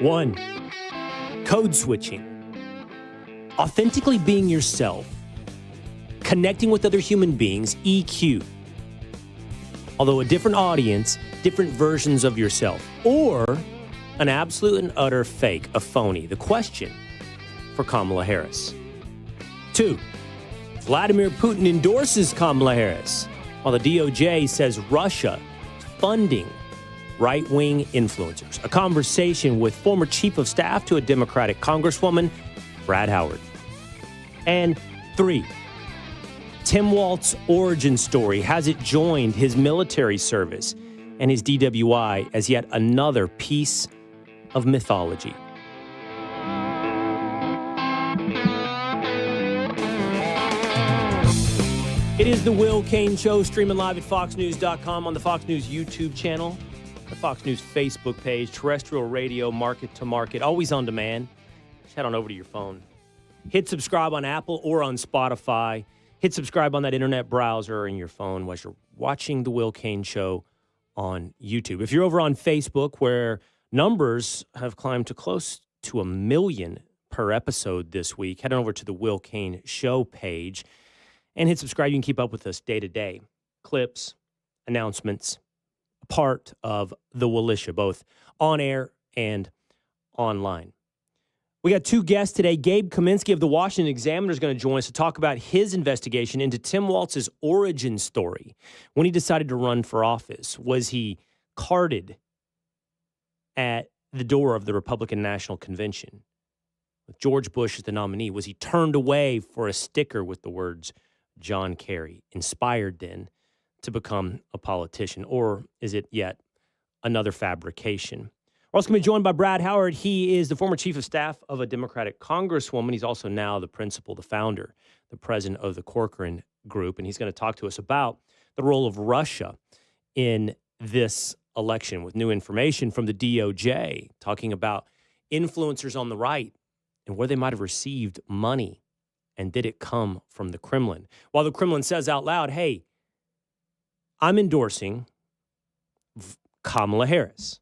1, code switching. Authentically being yourself. Connecting with other human beings, EQ. Although a different audience, different versions of yourself. Or an absolute and utter fake, a phony. The question for Kamala Harris. 2, Vladimir Putin endorses Kamala Harris, while the DOJ says Russia is funding right-wing influencers. A conversation with former chief of staff to a Democratic Congresswoman, Brad Howard. And 3, Tim Walt's origin story. Has it joined his military service and his DWI as yet another piece of mythology? It is the Will Cain Show, streaming live at foxnews.com, on the Fox News YouTube channel, the Fox News Facebook page, terrestrial radio, market to market, always on demand. Just head on over to your phone. Hit subscribe on Apple or on Spotify. Hit subscribe on that internet browser in your phone while you're watching the Will Cain Show on YouTube. If you're over on Facebook, where numbers have climbed to close to 1 million per episode this week, head on over to the Will Cain Show page and hit subscribe. You can keep up with us day to day. Clips, announcements, part of the Willisha, both on air and online. We got 2 guests today. Gabe Kaminsky of the Washington Examiner is going to join us to talk about his investigation into Tim Waltz's origin story. When he decided to run for office, was he carded at the door of the Republican National Convention with George Bush as the nominee? Was he turned away for a sticker with the words John Kerry, inspired then to become a politician? Or is it yet another fabrication? We're also going to be joined by Brad Howard. He is the former chief of staff of a Democratic Congresswoman. He's also now the principal, the founder, the president of the Corcoran group. And he's going to talk to us about the role of Russia in this election with new information from the DOJ, talking about influencers on the right and where they might have received money. And did it come from the Kremlin? While the Kremlin says out loud, hey, I'm endorsing Kamala Harris.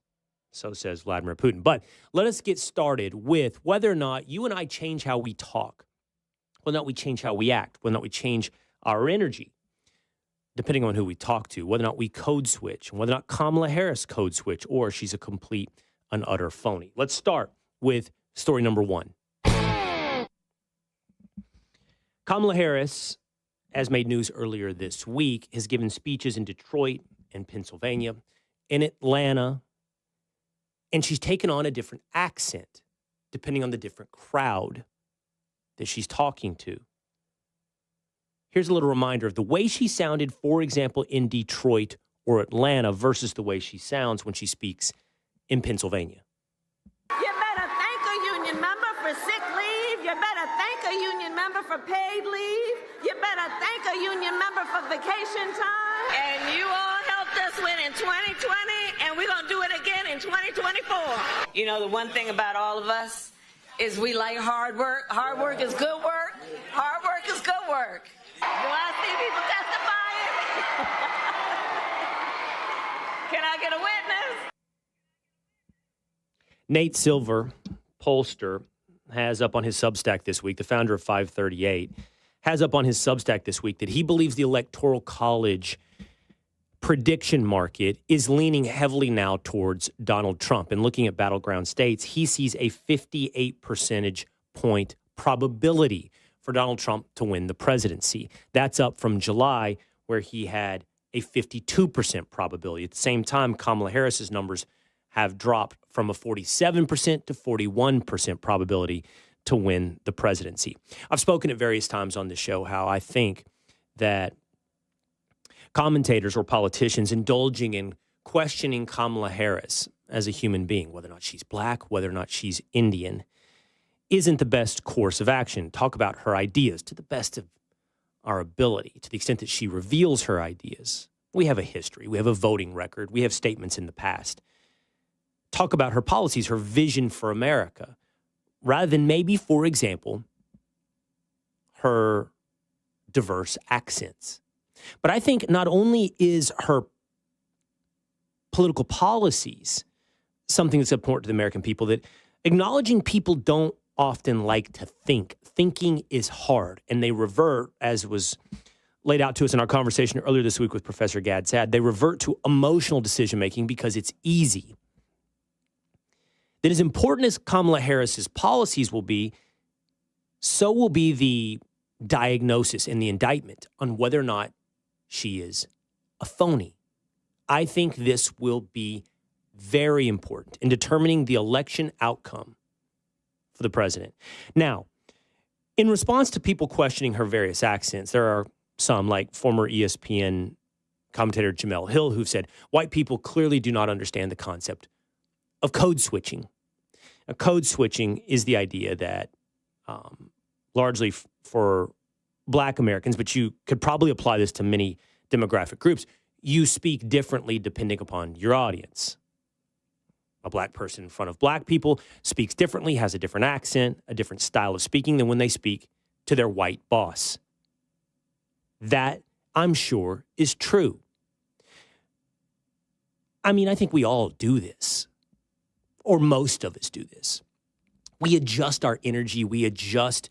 So says Vladimir Putin. But let us get started with whether or not you and I change how we talk, whether or not we change how we act, whether or not we change our energy, depending on who we talk to, whether or not we code switch, and whether or not Kamala Harris code switch, or she's a complete and utter phony. Let's start with story number 1. Kamala Harris, as made news earlier this week, has given speeches in Detroit and Pennsylvania, in Atlanta, and she's taken on a different accent depending on the different crowd that she's talking to. Here's a little reminder of the way she sounded, for example, in Detroit or Atlanta versus the way she sounds when she speaks in Pennsylvania. You better thank a union member for sick leave. You better thank a union member for paid leave. You better thank a union member for vacation time. And you all helped us win in 2020, and we're going to do it again in 2024. You know, the one thing about all of us is we like hard work. Hard work is good work. Hard work is good work. Do I see people testifying? Can I get a witness? Nate Silver, pollster, has up on his Substack this week, the founder of 538, has up on his Substack this week that he believes the Electoral College prediction market is leaning heavily now towards Donald Trump. And looking at battleground states, he sees a 58 percentage point probability for Donald Trump to win the presidency. That's up from July, where he had a 52% probability. At the same time, Kamala Harris's numbers have dropped from a 47% to 41% probability to win the presidency. I've spoken at various times on this show how I think that commentators or politicians indulging in questioning Kamala Harris as a human being, whether or not she's black, whether or not she's Indian, isn't the best course of action. Talk about her ideas to the best of our ability, to the extent that she reveals her ideas. We have a history. We have a voting record. We have statements in the past. Talk about her policies, her vision for America, rather than maybe, for example, her diverse accents. But I think not only is her political policies something that's important to the American people, that Acknowledging people don't often like to think. Thinking is hard, and they revert, as was laid out to us in our conversation earlier this week with Professor Gad Saad, they revert to emotional decision-making because it's easy. That as important as Kamala Harris's policies will be, so will be the diagnosis and the indictment on whether or not she is a phony. I think this will be very important in determining the election outcome for the president. Now, in response to people questioning her various accents, there are some, like former ESPN commentator Jamel Hill, who've said white people clearly do not understand the concept of code switching. Now, code switching is the idea that largely for Black Americans, but you could probably apply this to many demographic groups, you speak differently depending upon your audience. A Black person in front of Black people speaks differently, has a different accent, a different style of speaking than when they speak to their white boss. That, I'm sure, is true. I mean, I think we all do this, or most of us do this. We adjust our energy, we adjust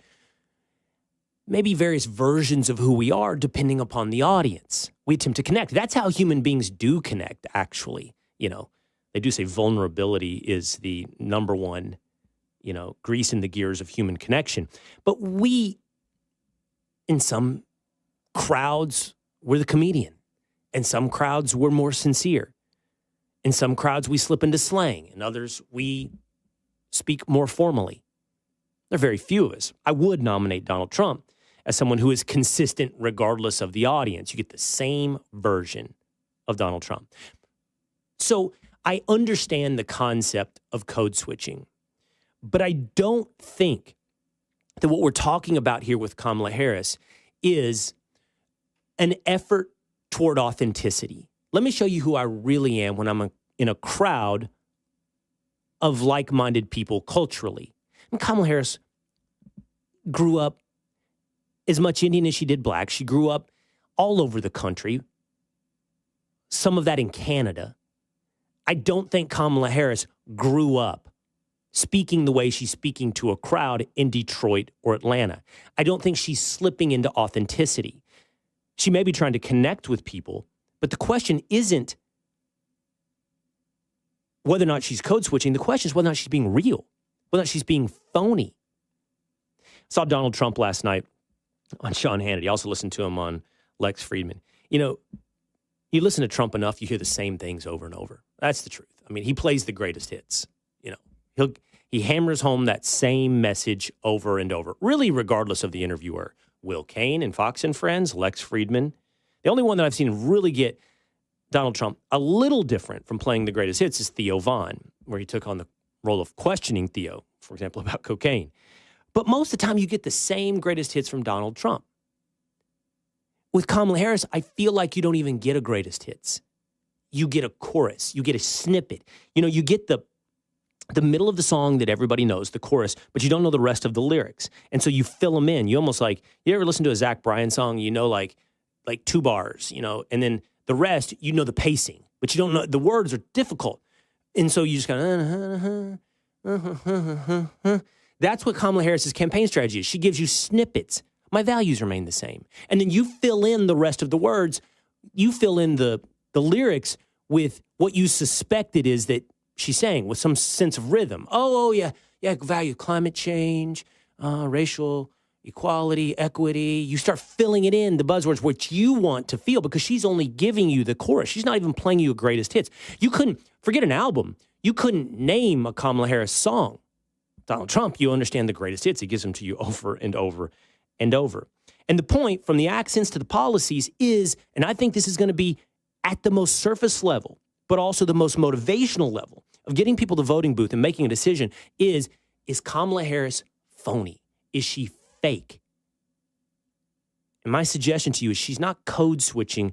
maybe various versions of who we are depending upon the audience. We attempt to connect. That's how human beings do connect, actually. You know, they do say vulnerability is the number one, grease in the gears of human connection. But we, in some crowds, we're the comedian. In some crowds, we're more sincere. In some crowds, we slip into slang. In others, we speak more formally. There are very few of us. I would nominate Donald Trump as someone who is consistent regardless of the audience. You get the same version of Donald Trump. So I understand the concept of code switching, but I don't think that what we're talking about here with Kamala Harris is an effort toward authenticity. Let me show you who I really am when I'm in a crowd of like-minded people culturally. And Kamala Harris grew up as much Indian as she did Black. She grew up all over the country, some of that in Canada. I don't think Kamala Harris grew up speaking the way she's speaking to a crowd in Detroit or Atlanta. I don't think she's slipping into authenticity. She may be trying to connect with people, but the question isn't whether or not she's code switching. The question is whether or not she's being real, whether or not she's being phony. I saw Donald Trump last night on Sean Hannity. I also listened to him on Lex Friedman. You listen to Trump enough, you hear the same things over and over. That's the truth. I mean, he plays the greatest hits. He hammers home that same message over and over, really regardless of the interviewer. Will Cain and Fox and Friends, Lex Friedman. The only one that I've seen really get Donald Trump a little different from playing the greatest hits is Theo Von, where he took on the role of questioning Theo, for example, about cocaine. But most of the time, you get the same greatest hits from Donald Trump. With Kamala Harris, I feel like you don't even get a greatest hits. You get a chorus. You get a snippet. You get the middle of the song that everybody knows, the chorus, but you don't know the rest of the lyrics. And so you fill them in. You almost like, you ever listen to a Zach Bryan song, like 2 bars, and then the rest, the pacing, but you don't know, the words are difficult. And so you just kind of, That's what Kamala Harris's campaign strategy is. She gives you snippets. My values remain the same. And then you fill in the rest of the words. You fill in the lyrics with what you suspect it is that she's saying, with some sense of rhythm. Yeah, value climate change, racial equality, equity. You start filling it in, the buzzwords, which you want to feel, because she's only giving you the chorus. She's not even playing you a greatest hits. You couldn't, forget an album, you couldn't name a Kamala Harris song. Donald Trump, you understand the greatest hits. He gives them to you over and over and over. And the point, from the accents to the policies, is, and I think this is going to be at the most surface level, but also the most motivational level of getting people to the voting booth and making a decision, is Kamala Harris phony? Is she fake? And my suggestion to you is she's not code switching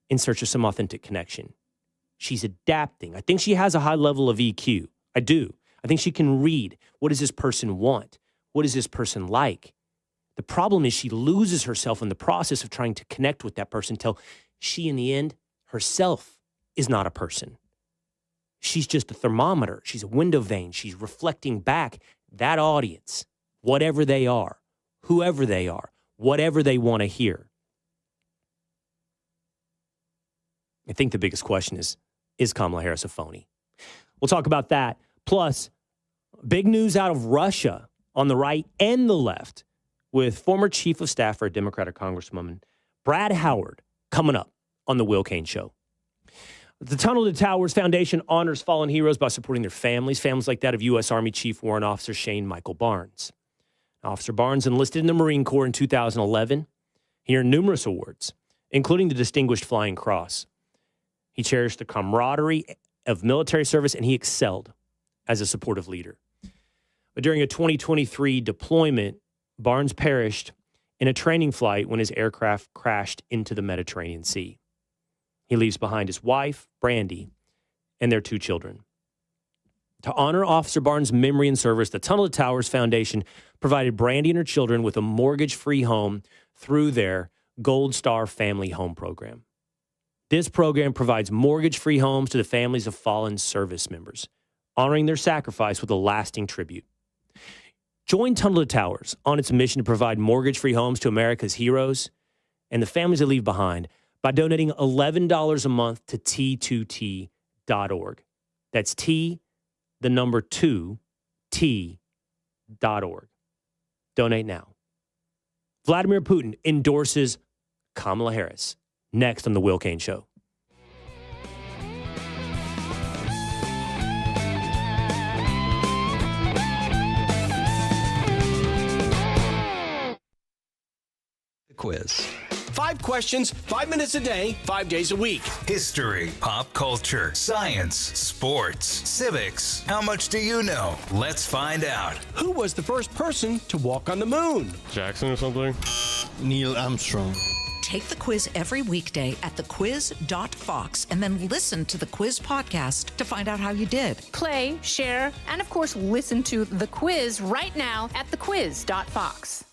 in search of some authentic connection. She's adapting. I think she has a high level of EQ. I do. I think she can read. What does this person want? What is this person like? The problem is she loses herself in the process of trying to connect with that person until she, in the end, herself is not a person. She's just a thermometer. She's a window vane. She's reflecting back that audience, whatever they are, whoever they are, whatever they want to hear. I think the biggest question is Kamala Harris a phony? We'll talk about that. Plus, big news out of Russia on the right and the left with former chief of staff for a Democratic Congresswoman, Brad Howard, coming up on the Will Cain Show. The Tunnel to Towers Foundation honors fallen heroes by supporting their families like that of U.S. Army Chief Warrant Officer Shane Michael Barnes. Officer Barnes enlisted in the Marine Corps in 2011. He earned numerous awards, including the Distinguished Flying Cross. He cherished the camaraderie of military service, and he excelled as a supportive leader. But during a 2023 deployment, Barnes perished in a training flight when his aircraft crashed into the Mediterranean Sea. He leaves behind his wife, Brandy, and their 2 children. To honor Officer Barnes' memory and service, the Tunnel to Towers Foundation provided Brandy and her children with a mortgage-free home through their Gold Star Family Home Program. This program provides mortgage-free homes to the families of fallen service members, honoring their sacrifice with a lasting tribute. Join Tunnel to Towers on its mission to provide mortgage-free homes to America's heroes and the families they leave behind by donating $11 a month to T2T.org. That's T, the number 2, T.org. Donate now. Vladimir Putin endorses Kamala Harris. Next on the Will Cain Show. The quiz. 5 questions, 5 minutes a day, 5 days a week. History, pop culture, science, sports, civics. How much do you know? Let's find out. Who was the first person to walk on the moon? Jackson or something? Neil Armstrong. Take the quiz every weekday at thequiz.fox and then listen to the quiz podcast to find out how you did. Play, share, and of course, listen to the quiz right now at thequiz.fox.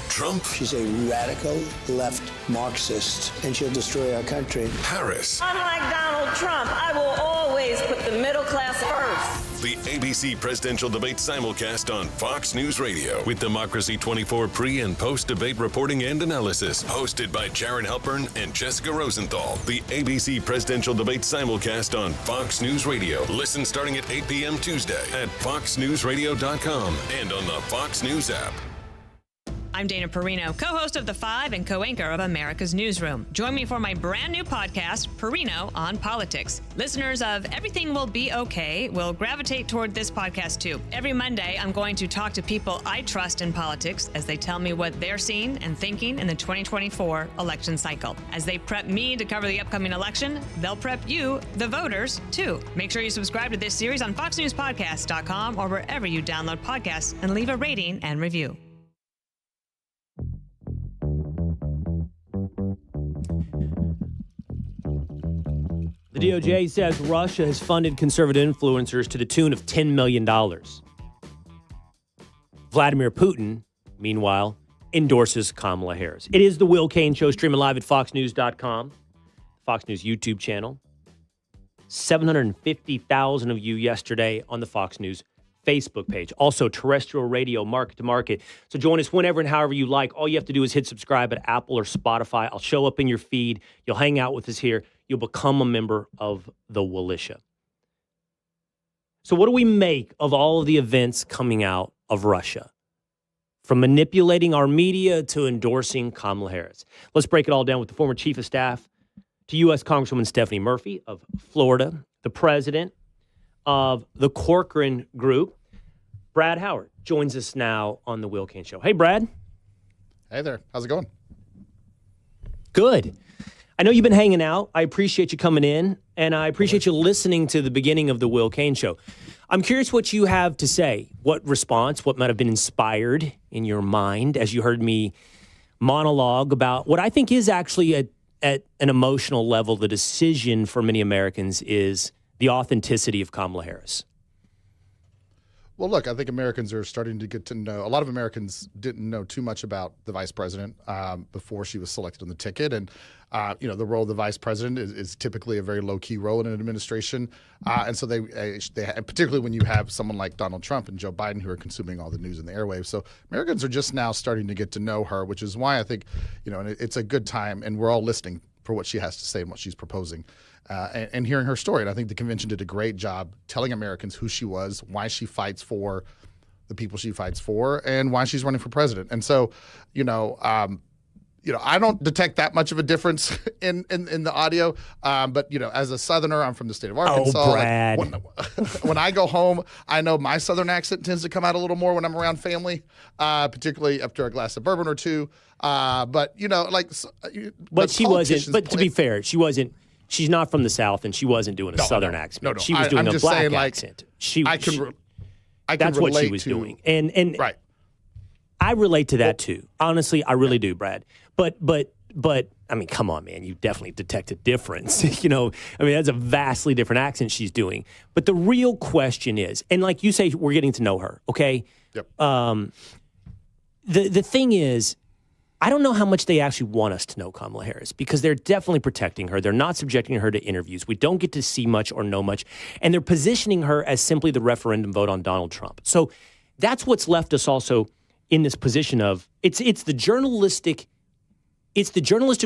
Trump. She's a radical left Marxist, and she'll destroy our country. Harris. Unlike Donald Trump, I will always put the middle class first. The ABC presidential debate simulcast on Fox News Radio with Democracy 24 pre- and post-debate reporting and analysis. Hosted by Jaron Halpern and Jessica Rosenthal. The ABC presidential debate simulcast on Fox News Radio. Listen starting at 8 p.m. Tuesday at foxnewsradio.com and on the Fox News app. I'm Dana Perino, co-host of The Five and co-anchor of America's Newsroom. Join me for my brand new podcast, Perino on Politics. Listeners of Everything Will Be Okay will gravitate toward this podcast too. Every Monday, I'm going to talk to people I trust in politics as they tell me what they're seeing and thinking in the 2024 election cycle. As they prep me to cover the upcoming election, they'll prep you, the voters, too. Make sure you subscribe to this series on foxnewspodcast.com or wherever you download podcasts and leave a rating and review. The DOJ says Russia has funded conservative influencers to the tune of $10 million. Vladimir Putin, meanwhile, endorses Kamala Harris. It is the Will Cain Show, streaming live at foxnews.com, Fox News YouTube channel. 750,000 of you yesterday on the Fox News Facebook page. Also, terrestrial radio, market to market. So join us whenever and however you like. All you have to do is hit subscribe at Apple or Spotify. I'll show up in your feed. You'll hang out with us here. You'll become a member of the Willisha. So what do we make of all of the events coming out of Russia? From manipulating our media to endorsing Kamala Harris. Let's break it all down with the former chief of staff to U.S. Congresswoman Stephanie Murphy of Florida, the president of the Corcoran Group. Brad Howard joins us now on the Will Cain Show. Hey, Brad. Hey there. How's it going? Good. I know you've been hanging out. I appreciate you coming in, and I appreciate you listening to the beginning of the Will Cain Show. I'm curious what you have to say. What response, what might have been inspired in your mind as you heard me monologue about what I think is actually at an emotional level, the decision for many Americans is the authenticity of Kamala Harris. Well, look, I think Americans are starting to get to know. A lot of Americans didn't know too much about the vice president before she was selected on the ticket. And, the role of the vice president is typically a very low-key role in an administration. And so they particularly when you have someone like Donald Trump and Joe Biden who are consuming all the news in the airwaves. So Americans are just now starting to get to know her, which is why I think, and it's a good time. And we're all listening for what she has to say and what she's proposing. And hearing her story. And I think the convention did a great job telling Americans who she was, why she fights for the people she fights for, and why she's running for president. And so, I don't detect that much of a difference in the audio. But, as a Southerner, I'm from the state of Arkansas. Oh, Brad. When I go home, I know my Southern accent tends to come out a little more when I'm around family, particularly after a glass of bourbon or two. But she wasn't. But to be fair, she wasn't. She's not from the South, and she wasn't doing a Southern accent. No. She was doing a black accent. That's what she was doing. And right. I relate to that too. Honestly, I really do, Brad. But I mean, come on, man. You definitely detect a difference. That's a vastly different accent she's doing. But the real question is, and like you say, we're getting to know her, okay? Yep. The thing is, I don't know how much they actually want us to know Kamala Harris because they're definitely protecting her. They're not subjecting her to interviews. We don't get to see much or know much. And they're positioning her as simply the referendum vote on Donald Trump. So that's what's left us also in this position of it's the journalistic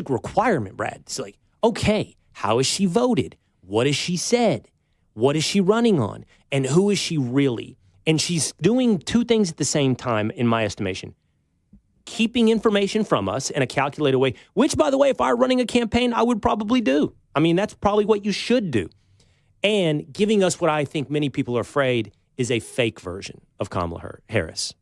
requirement, Brad. It's like, okay, how has she voted? What has she said? What is she running on? And who is she really? And she's doing two things at the same time, in my estimation. Keeping information from us in a calculated way, which, by the way, if I were running a campaign, I would probably do. I mean, that's probably what you should do. And giving us what I think many people are afraid is a fake version of Kamala Harris.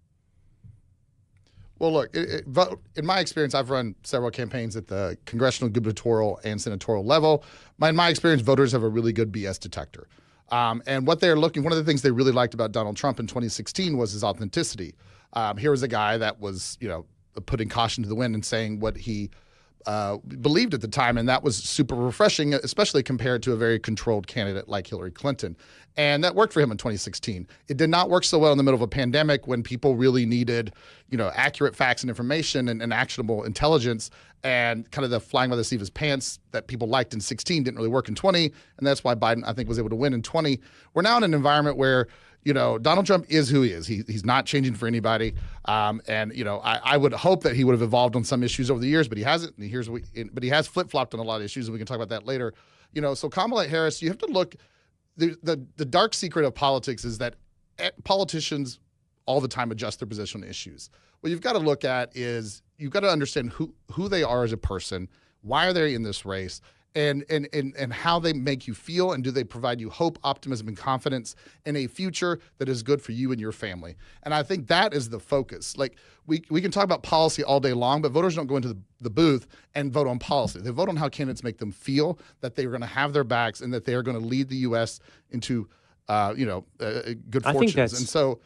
Well, look, in my experience, I've run several campaigns at the congressional, gubernatorial, and senatorial level. In my experience, voters have a really good BS detector. And what they're looking, one of the things they really liked about Donald Trump in 2016 was his authenticity. Here was a guy that was, putting caution to the wind and saying what he believed at the time, and that was super refreshing, especially compared to a very controlled candidate like Hillary Clinton. And that worked for him in 2016. It did not work so well in the middle of a pandemic when people really needed, accurate facts and information and actionable intelligence, and kind of the flying by the seat of his pants that people liked in 16 didn't really work in 20, and that's why Biden, I think, was able to win in 20. We're now in an environment where Donald Trump is who he is. He's not changing for anybody. I would hope that he would have evolved on some issues over the years, but he hasn't. But he has flip-flopped on a lot of issues, and we can talk about that later. So Kamala Harris, you have to look. The dark secret of politics is that politicians all the time adjust their position on issues. What you've got to look at is you've got to understand who they are as a person, why are they in this race, and how they make you feel, and do they provide you hope, optimism, and confidence in a future that is good for you and your family. And I think that is the focus. Like, we can talk about policy all day long, but voters don't go into the booth and vote on policy. They vote on how candidates make them feel, that they're going to have their backs, and that they are going to lead the U.S. into good fortunes. I think that's... And so...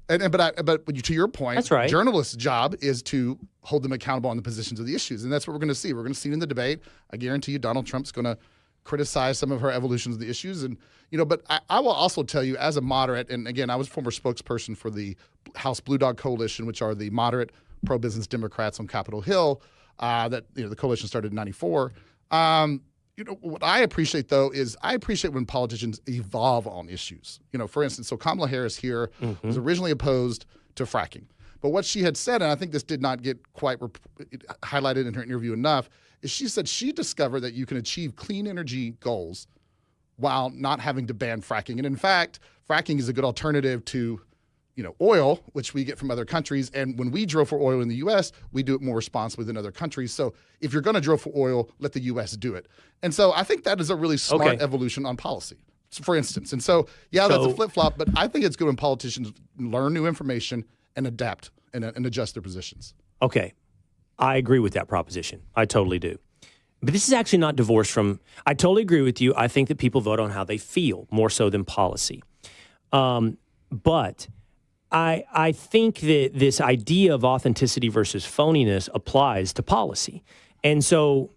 But to your point, that's right. Journalists' job is to hold them accountable on the positions of the issues, and that's what we're going to see. We're going to see in the debate. I guarantee you, Donald Trump's going to criticize some of her evolutions of the issues, and But I will also tell you, as a moderate, and again, I was former spokesperson for the House Blue Dog Coalition, which are the moderate pro-business Democrats on Capitol Hill. The coalition started in '94. What I appreciate, though, is I appreciate when politicians evolve on issues. For instance, so Kamala Harris here was originally opposed to fracking. But what she had said, and I think this did not get quite highlighted in her interview enough, is she said she discovered that you can achieve clean energy goals while not having to ban fracking. And in fact, fracking is a good alternative to oil, which we get from other countries. And when we drill for oil in the U.S., we do it more responsibly than other countries. So if you're going to drill for oil, let the U.S. do it. And so I think that is a really smart evolution on policy, for instance. And so, that's a flip-flop, but I think it's good when politicians learn new information and adapt and adjust their positions. Okay. I agree with that proposition. I totally do. But this is actually not divorced from, I totally agree with you. I think that people vote on how they feel more so than policy. But I think that this idea of authenticity versus phoniness applies to policy. And so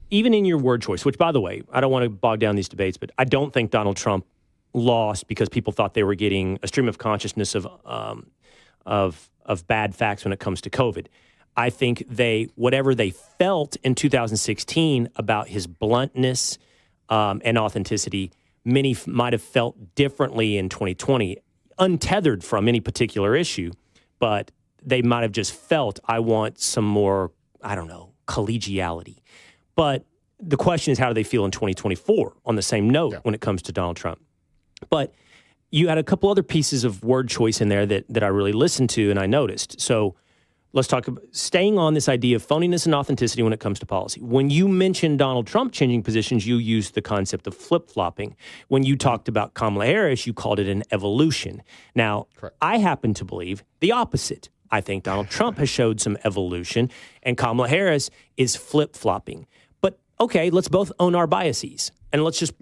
even in your word choice, which, by the way, I don't want to bog down these debates, but I don't think Donald Trump lost because people thought they were getting a stream of consciousness of bad facts when it comes to COVID. I think whatever they felt in 2016 about his bluntness and authenticity, many might have felt differently in 2020, untethered from any particular issue, but they might have just felt, I want some more, I don't know, collegiality. But the question is, how do they feel in 2024 on the same note when it comes to Donald Trump? But you had a couple other pieces of word choice in there that I really listened to and I noticed. So let's talk about staying on this idea of phoniness and authenticity when it comes to policy. When you mentioned Donald Trump changing positions, you used the concept of flip-flopping. When you talked about Kamala Harris, you called it an evolution. Now, I happen to believe the opposite. I think Donald Trump has showed some evolution, and Kamala Harris is flip-flopping. But, okay, let's both own our biases. And let's just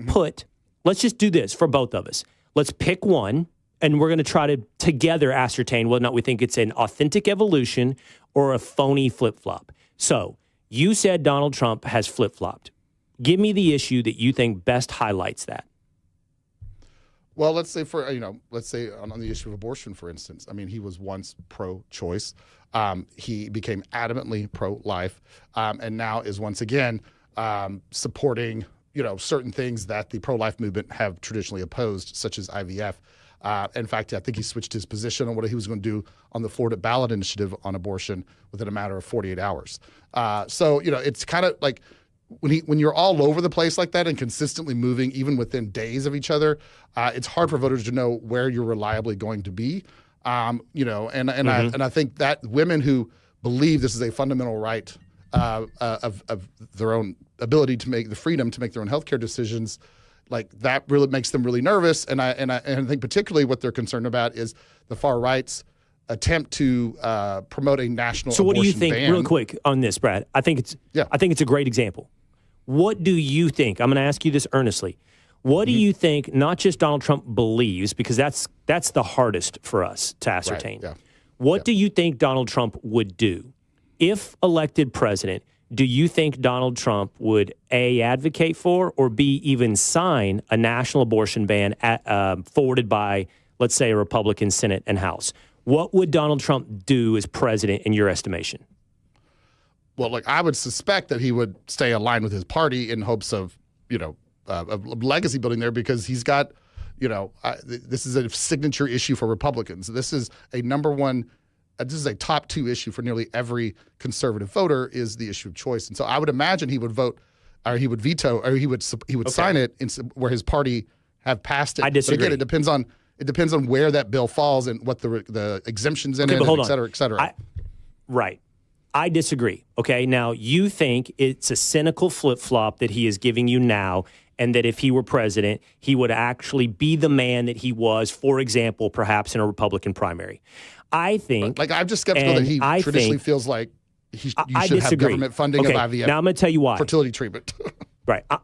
do this for both of us. Let's pick one, and we're going to try to together ascertain whether or not we think it's an authentic evolution or a phony flip-flop. So you said Donald Trump has flip-flopped. Give me the issue that you think best highlights that. Well, let's say on the issue of abortion, for instance. I mean, he was once pro-choice. He became adamantly pro-life, and now is once again supporting certain things that the pro-life movement have traditionally opposed, such as IVF. In fact, I think he switched his position on what he was going to do on the Florida ballot initiative on abortion within a matter of 48 hours. So it's kind of like when you're all over the place like that and consistently moving, even within days of each other, it's hard for voters to know where you're reliably going to be. I think that women who believe this is a fundamental right of their own ability to make the freedom to make their own healthcare decisions, like that really makes them really nervous. And I think particularly what they're concerned about is the far right's attempt to promote a national abortion ban. So what do you think, real quick on this, Brad? I think it's a great example. What do you think? I'm going to ask you this earnestly. What do you think, not just Donald Trump believes, because that's the hardest for us to ascertain. Right, What do you think Donald Trump would do? If elected president, do you think Donald Trump would, A, advocate for, or B, even sign a national abortion ban forwarded by, let's say, a Republican Senate and House? What would Donald Trump do as president in your estimation? Well, I would suspect that he would stay aligned with his party in hopes of, of legacy building there, because he's got, this is a signature issue for Republicans. This is a number one. This is a top two issue for nearly every conservative voter, is the issue of choice. And so I would imagine he would vote, or he would veto, or he would sign it where his party have passed it. I disagree. But again, it depends on where that bill falls and what the exemptions in it, et cetera, et cetera. Right. I disagree. Okay. Now, you think it's a cynical flip-flop that he is giving you now, and that if he were president, he would actually be the man that he was, for example, perhaps in a Republican primary. I think... I'm just skeptical that he traditionally feels like you should have government funding of IVF. Now, I'm going to tell you why. Fertility treatment. Right. I'm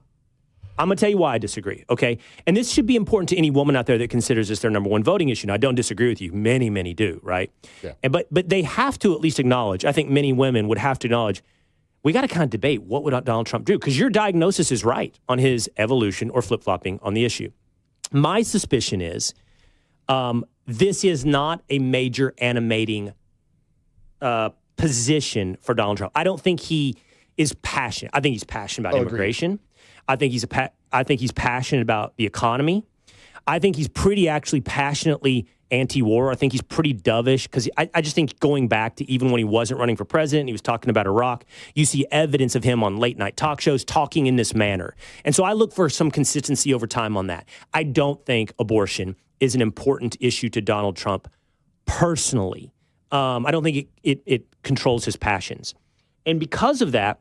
going to tell you why I disagree, okay? And this should be important to any woman out there that considers this their number one voting issue. Now, I don't disagree with you. Many, many do, right? Yeah. But they have to at least acknowledge, I think many women would have to acknowledge, we got to kind of debate what would Donald Trump do, because your diagnosis is right on his evolution or flip-flopping on the issue. My suspicion is this is not a major animating position for Donald Trump. I don't think he is passionate. I think he's passionate about immigration. I think he's passionate about the economy. I think he's pretty actually passionately anti-war. I think he's pretty dovish, because I just think going back to even when he wasn't running for president, he was talking about Iraq, you see evidence of him on late night talk shows talking in this manner. And so I look for some consistency over time on that. I don't think abortion is an important issue to Donald Trump personally. I don't think it controls his passions. And because of that,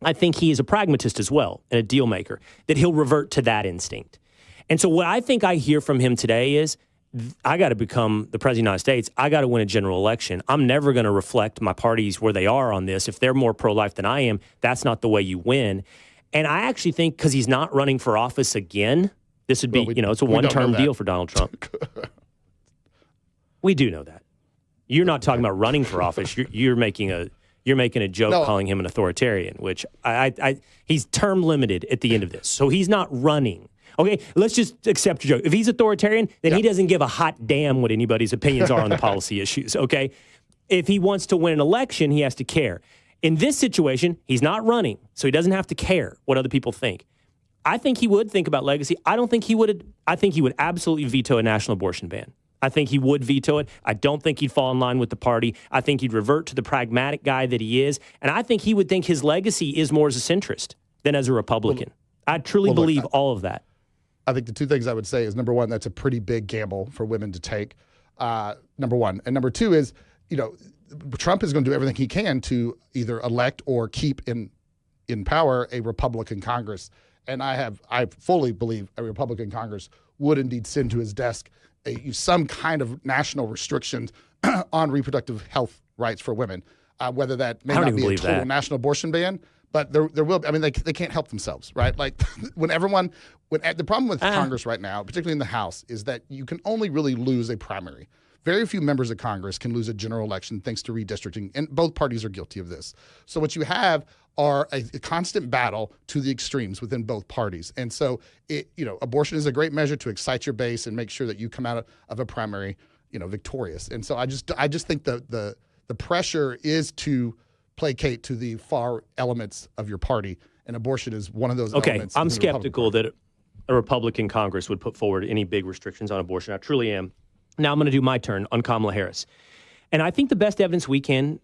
I think he is a pragmatist as well and a deal maker, that he'll revert to that instinct. And so what I think I hear from him today is, I got to become the president of the United States. I got to win a general election. I'm never going to reflect my parties where they are on this. If they're more pro-life than I am, that's not the way you win. And I actually think, because he's not running for office again, this would be, it's a one-term deal for Donald Trump. We do know that. You're not talking about running for office. You're making a joke calling him an authoritarian, which he's term limited at the end of this. So he's not running. Okay, let's just accept your joke. If he's authoritarian, then he doesn't give a hot damn what anybody's opinions are on the policy issues, okay? If he wants to win an election, he has to care. In this situation, he's not running, so he doesn't have to care what other people think. I think he would think about legacy. I don't think he would. I think he would absolutely veto a national abortion ban. I think he would veto it. I don't think he'd fall in line with the party. I think he'd revert to the pragmatic guy that he is. And I think he would think his legacy is more as a centrist than as a Republican. I truly believe all of that. I think the two things I would say is, number one, that's a pretty big gamble for women to take, number one. And number two is, Trump is going to do everything he can to either elect or keep in power a Republican Congress. And I fully believe a Republican Congress would indeed send to his desk some kind of national restrictions on reproductive health rights for women, whether that may not be a total national abortion ban, but there will be. I mean, they can't help themselves, right? Like the problem with Congress right now, particularly in the House, is that you can only really lose a primary. Very few members of Congress can lose a general election thanks to redistricting, and both parties are guilty of this. So what you have are a constant battle to the extremes within both parties. And so, abortion is a great measure to excite your base and make sure that you come out of a primary, victorious. And so I just think the pressure is to placate to the far elements of your party, and abortion is one of those elements. I'm skeptical that a Republican Congress would put forward any big restrictions on abortion. I truly am. Now I'm going to do my turn on Kamala Harris. And I think the best evidence we can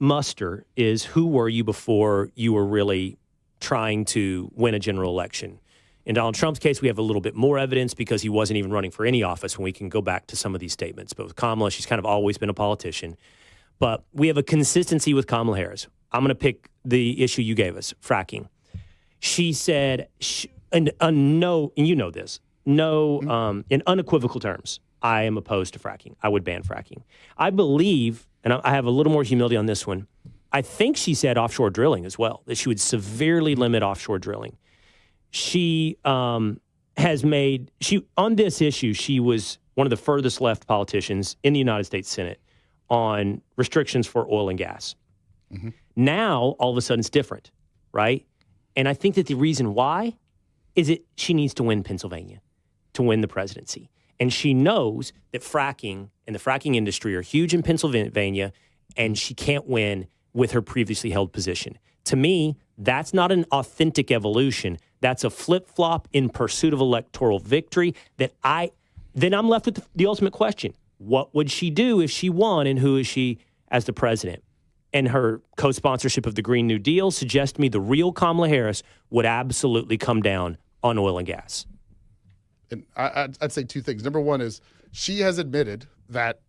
muster is, who were you before you were really trying to win a general election? In Donald Trump's case, we have a little bit more evidence because he wasn't even running for any office when we can go back to some of these statements. But with Kamala, she's kind of always been a politician. But we have a consistency with Kamala Harris. I'm going to pick the issue you gave us, fracking. She said, and you know this, in unequivocal terms, I am opposed to fracking. I would ban fracking. I believe, and I have a little more humility on this one, I think she said offshore drilling as well, that she would severely limit offshore drilling. She on this issue, she was one of the furthest left politicians in the United States Senate on restrictions for oil and gas. Mm-hmm. Now, all of a sudden, it's different, right? And I think that the reason why is she needs to win Pennsylvania to win the presidency. And she knows that fracking and the fracking industry are huge in Pennsylvania, and she can't win with her previously held position. To me, that's not an authentic evolution. That's a flip-flop in pursuit of electoral victory then I'm left with the ultimate question. What would she do if she won, and who is she as the president? And her co-sponsorship of the Green New Deal suggests to me the real Kamala Harris would absolutely come down on oil and gas. And I'd say two things. Number one is, she has admitted that,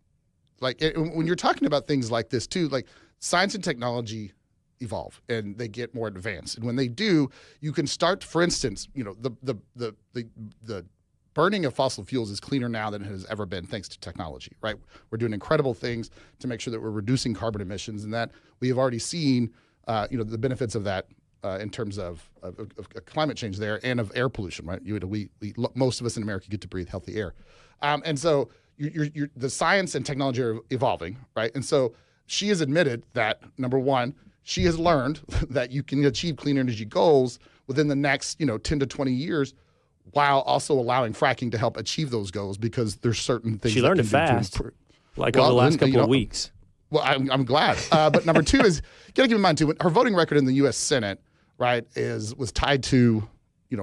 when you're talking about things like this too, like, science and technology evolve and they get more advanced. And when they do, you can start, for instance, the burning of fossil fuels is cleaner now than it has ever been, thanks to technology, right? We're doing incredible things to make sure that we're reducing carbon emissions, and that we have already seen, the benefits of that in terms of climate change there, and of air pollution, right? Most of us in America get to breathe healthy air. And so the science and technology are evolving, right? And so she has admitted that, number one, she has learned that you can achieve clean energy goals within the next, 10 to 20 years, while also allowing fracking to help achieve those goals, because there's certain things she learned it fast, over the last couple of weeks. Well, I'm glad. But number two is, you got to keep in mind too, her voting record in the U.S. Senate, right, was tied to,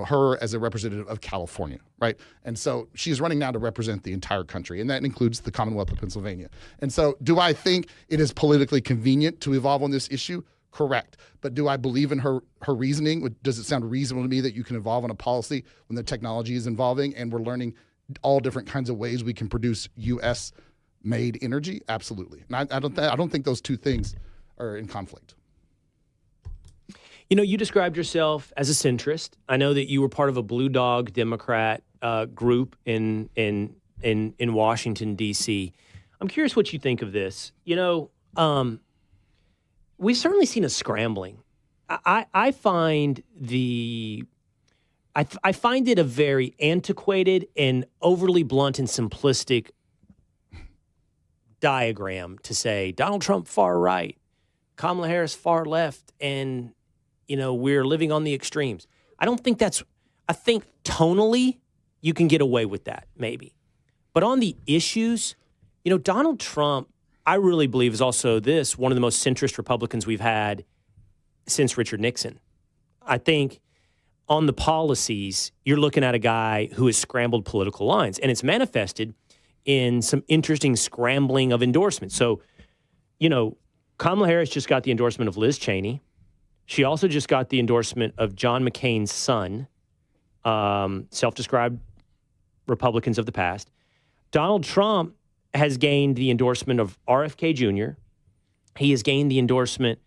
her as a representative of California, right? And so she's running now to represent the entire country, and that includes the Commonwealth of Pennsylvania. And so, do I think it is politically convenient to evolve on this issue? Correct. But do I believe in her reasoning? Does it sound reasonable to me that you can evolve on a policy when the technology is evolving and we're learning all different kinds of ways we can produce U.S. made energy? Absolutely. And I don't think those two things are in conflict. You described yourself as a centrist. I know that you were part of a Blue Dog Democrat group in Washington, D.C. I'm curious what you think of this. We've certainly seen a scrambling. I find it a very antiquated and overly blunt and simplistic diagram to say Donald Trump far right, Kamala Harris far left, and we're living on the extremes. I don't think that's I think tonally you can get away with that, maybe. But on the issues, Donald Trump, I really believe, is also one of the most centrist Republicans we've had since Richard Nixon. I think on the policies, you're looking at a guy who has scrambled political lines, and it's manifested in some interesting scrambling of endorsements. So, Kamala Harris just got the endorsement of Liz Cheney. She also just got the endorsement of John McCain's son, self-described Republicans of the past. Donald Trump has gained the endorsement of RFK Jr. He has gained the endorsement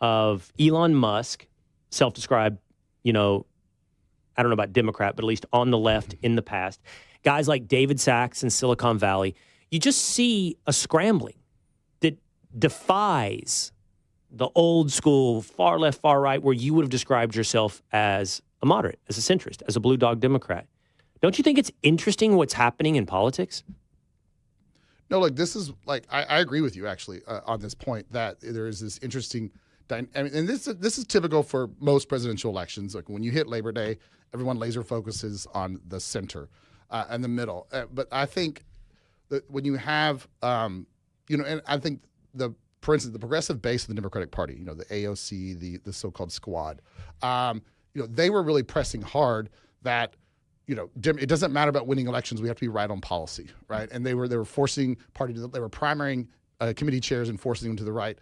of Elon Musk, self-described, I don't know about Democrat, but at least on the left in the past. Guys like David Sachs in Silicon Valley. You just see a scrambling that defies the old school, far left, far right, where you would have described yourself as a moderate, as a centrist, as a blue dog Democrat. Don't you think it's interesting what's happening in politics? No, look, this is I agree with you actually on this point that there is this interesting, and this is typical for most presidential elections. Like when you hit Labor Day, everyone laser focuses on the center and the middle. But I think that when you have, and I think for instance, the progressive base of the Democratic Party, the AOC, the so-called squad, they were really pressing hard that. It doesn't matter about winning elections. We have to be right on policy, right? And they were forcing they were primarying committee chairs and forcing them to the right.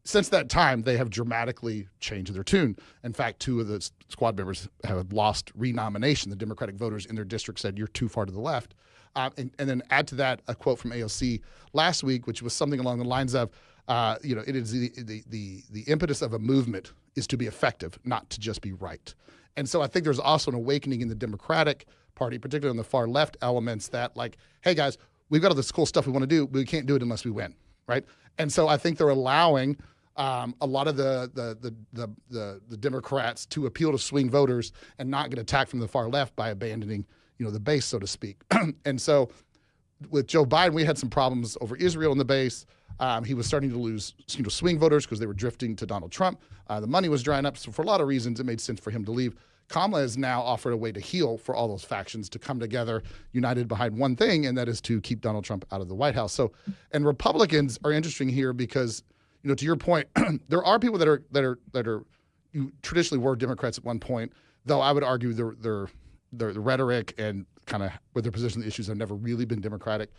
Since that time, they have dramatically changed their tune. In fact, 2 of the squad members have lost renomination. The Democratic voters in their district said, you're too far to the left. And then add to that a quote from AOC last week, which was something along the lines of, it is the impetus of a movement is to be effective, not to just be right. And so I think there's also an awakening in the Democratic Party, particularly on the far left elements that hey guys, we've got all this cool stuff we want to do, but we can't do it unless we win, right? And so I think they're allowing a lot of the Democrats to appeal to swing voters and not get attacked from the far left by abandoning, the base, so to speak. And so with Joe Biden, we had some problems over Israel in the base. He was starting to lose, swing voters because they were drifting to Donald Trump. The money was drying up. So for a lot of reasons, it made sense for him to leave. Kamala has now offered a way to heal for all those factions to come together, united behind one thing, and that is to keep Donald Trump out of the White House. So, and Republicans are interesting here because, to your point, there are people that are traditionally were Democrats at one point, though I would argue their rhetoric and kind of with their position on the issues have never really been Democratic,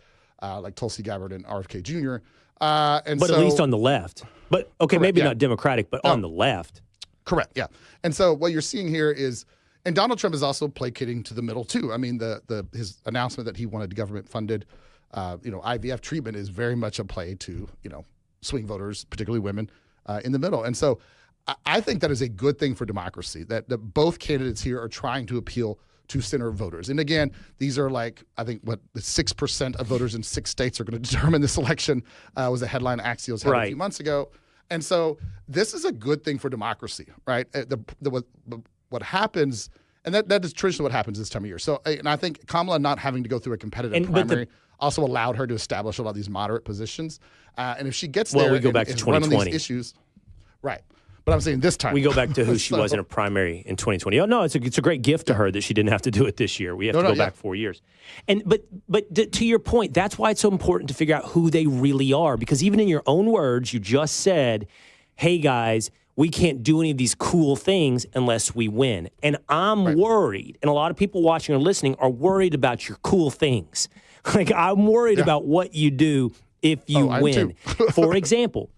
like Tulsi Gabbard and RFK Jr. But at least on the left. But, okay, correct, maybe not Democratic, but on the left. Correct, yeah. And so what you're seeing here is, and Donald Trump is also placating to the middle, too. I mean, his announcement that he wanted government-funded, IVF treatment is very much a play to, swing voters, particularly women, in the middle. And so I think that is a good thing for democracy, that both candidates here are trying to appeal to center voters. And again, these are the 6% of voters in 6 states are going to determine this election, was a headline Axios had a few months ago. And so this is a good thing for democracy, right? What happens, and that is traditionally what happens this time of year. So, and I think Kamala not having to go through a competitive primary also allowed her to establish a lot of these moderate positions. And if she gets there, we go back to 2020. Run on these issues, right? But I'm saying this time. We go back to who she was in a primary in 2020. Oh, no, it's a great gift to her that she didn't have to do it this year. We have to go back 4 years. But to your point, that's why it's so important to figure out who they really are. Because even in your own words, you just said, hey, guys, we can't do any of these cool things unless we win. And I'm worried, and a lot of people watching or listening are worried about your cool things. I'm worried about what you do if you win. For example,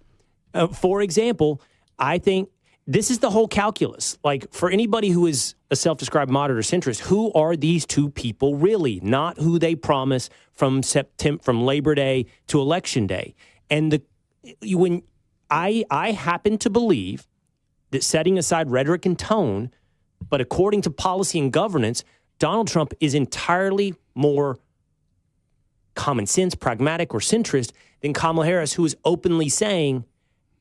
I think this is the whole calculus. For anybody who is a self-described moderate or centrist, who are these 2 people really? Not who they promise from Labor Day to Election Day. And when I happen to believe that, setting aside rhetoric and tone, but according to policy and governance, Donald Trump is entirely more common sense, pragmatic, or centrist than Kamala Harris, who is openly saying,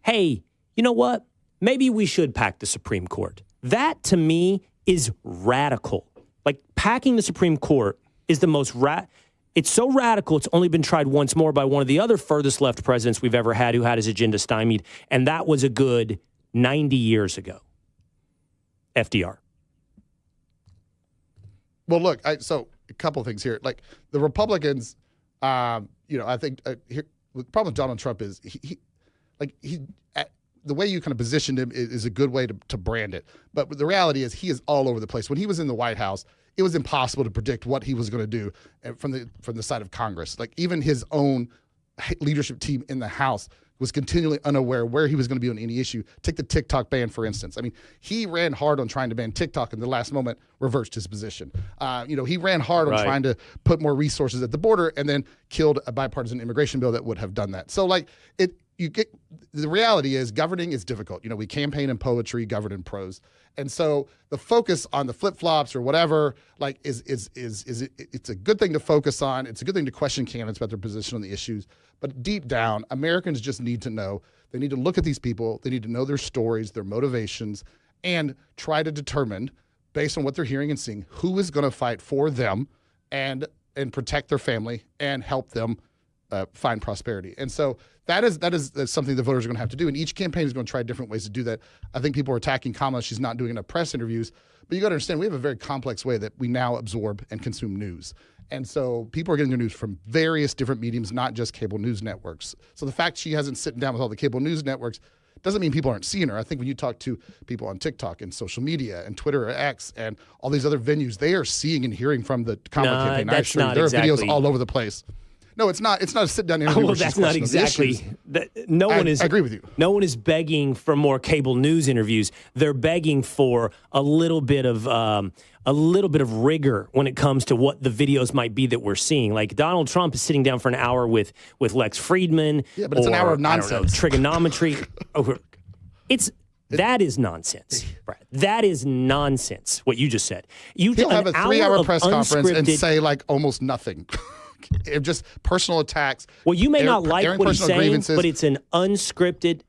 hey, you know what? Maybe we should pack the Supreme Court. That, to me, is radical. Packing the Supreme Court is the most it's so radical, it's only been tried once more by one of the other furthest left presidents we've ever had who had his agenda stymied, and that was a good 90 years ago. FDR. Well, look, so a couple things here. Like the Republicans, I think the problem with Donald Trump is the way you kind of positioned him is a good way to brand it. But the reality is he is all over the place. When he was in the White House, it was impossible to predict what he was going to do from the side of Congress. Like even his own leadership team in the House was continually unaware where he was going to be on any issue. Take the TikTok ban, for instance. I mean, he ran hard on trying to ban TikTok, and the last moment reversed his position. He ran hard on trying to put more resources at the border, and then killed a bipartisan immigration bill that would have done that. So, the reality is governing is difficult. We campaign in poetry, govern in prose. And so the focus on the flip-flops or whatever, is it's a good thing to focus on. It's a good thing to question candidates about their position on the issues. But deep down, Americans just need to know. They need to look at these people. They need to know their stories, their motivations, and try to determine, based on what they're hearing and seeing, who is going to fight for them and protect their family and help them find prosperity. And so that's something the voters are going to have to do. And each campaign is going to try different ways to do that. I think people are attacking Kamala. She's not doing enough press interviews. But you got to understand, we have a very complex way that we now absorb and consume news. And so people are getting their news from various different mediums, not just cable news networks. So the fact she hasn't sitting down with all the cable news networks doesn't mean people aren't seeing her. I think when you talk to people on TikTok and social media and Twitter or X and all these other venues, they are seeing and hearing from the Kamala campaign. I assure you, there are videos all over the place. No, it's not. It's not a sit-down interview. Well, that's not exactly. I agree with you. No one is begging for more cable news interviews. They're begging for a little bit of rigor when it comes to what the videos might be that we're seeing. Like Donald Trump is sitting down for an hour with Lex Friedman. Yeah, but it's an hour of nonsense. Trigonometry. That is nonsense, Brad. That is nonsense. What you just said. He'll have a 3-hour press conference and say almost nothing. Just personal attacks. Well, you may not like what he's saying, but it's an unscripted.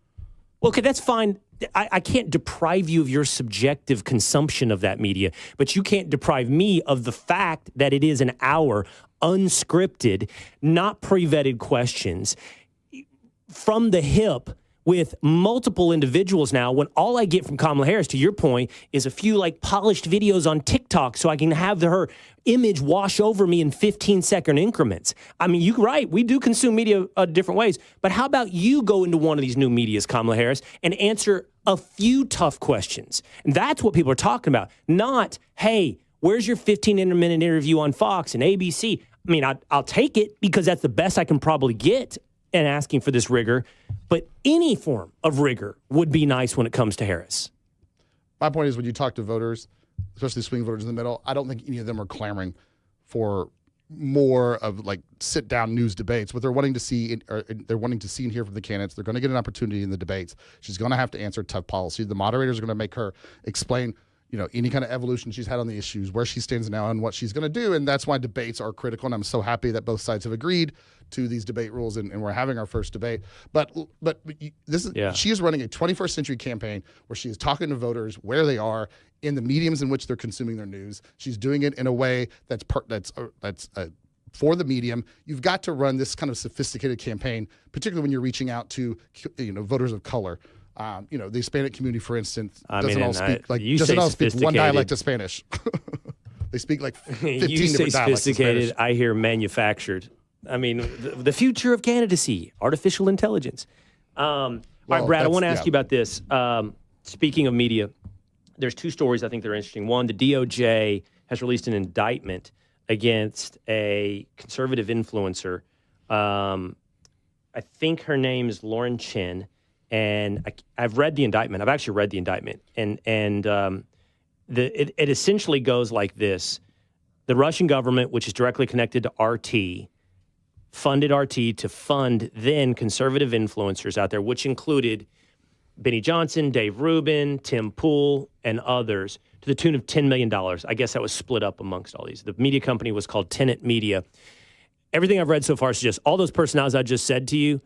Well, okay, that's fine. I can't deprive you of your subjective consumption of that media, but you can't deprive me of the fact that it is an hour unscripted, not pre-vetted questions from the hip with multiple individuals now, when all I get from Kamala Harris, to your point, is a few polished videos on TikTok so I can have her image wash over me in 15-second increments. I mean, you're right. We do consume media different ways. But how about you go into one of these new medias, Kamala Harris, and answer a few tough questions? And that's what people are talking about. Not, hey, where's your 15-minute interview on Fox and ABC? I mean, I'll take it because that's the best I can probably get and asking for this rigor, but any form of rigor would be nice when it comes to Harris. My point is, when you talk to voters, especially swing voters in the middle, I don't think any of them are clamoring for more of sit-down news debates. What they're wanting to see, they're wanting to see and hear from the candidates. They're going to get an opportunity in the debates. She's going to have to answer tough policy. The moderators are going to make her explain any kind of evolution she's had on the issues, where she stands now, and what she's going to do. And that's why debates are critical. And I'm so happy that both sides have agreed to these debate rules, and we're having our first debate. But this is she is running a 21st century campaign where she is talking to voters where they are in the mediums in which they're consuming their news. She's doing it in a way that's for the medium. You've got to run this kind of sophisticated campaign, particularly when you're reaching out to voters of color. The Hispanic community, for instance, doesn't all speak one dialect of Spanish. They speak 15 you say different dialects of sophisticated, Spanish. I hear manufactured. I mean, the future of candidacy, artificial intelligence. All right, Brad, I want to ask you about this. Speaking of media, there's two stories I think they're interesting. One, the DOJ has released an indictment against a conservative influencer. I think her name is Lauren Chin. And I've read the indictment. I've actually read the indictment. And it essentially goes like this. The Russian government, which is directly connected to RT, funded RT to fund then conservative influencers out there, which included Benny Johnson, Dave Rubin, Tim Pool, and others, to the tune of $10 million. I guess that was split up amongst all these. The media company was called Tenet Media. Everything I've read so far suggests all those personalities I just said to you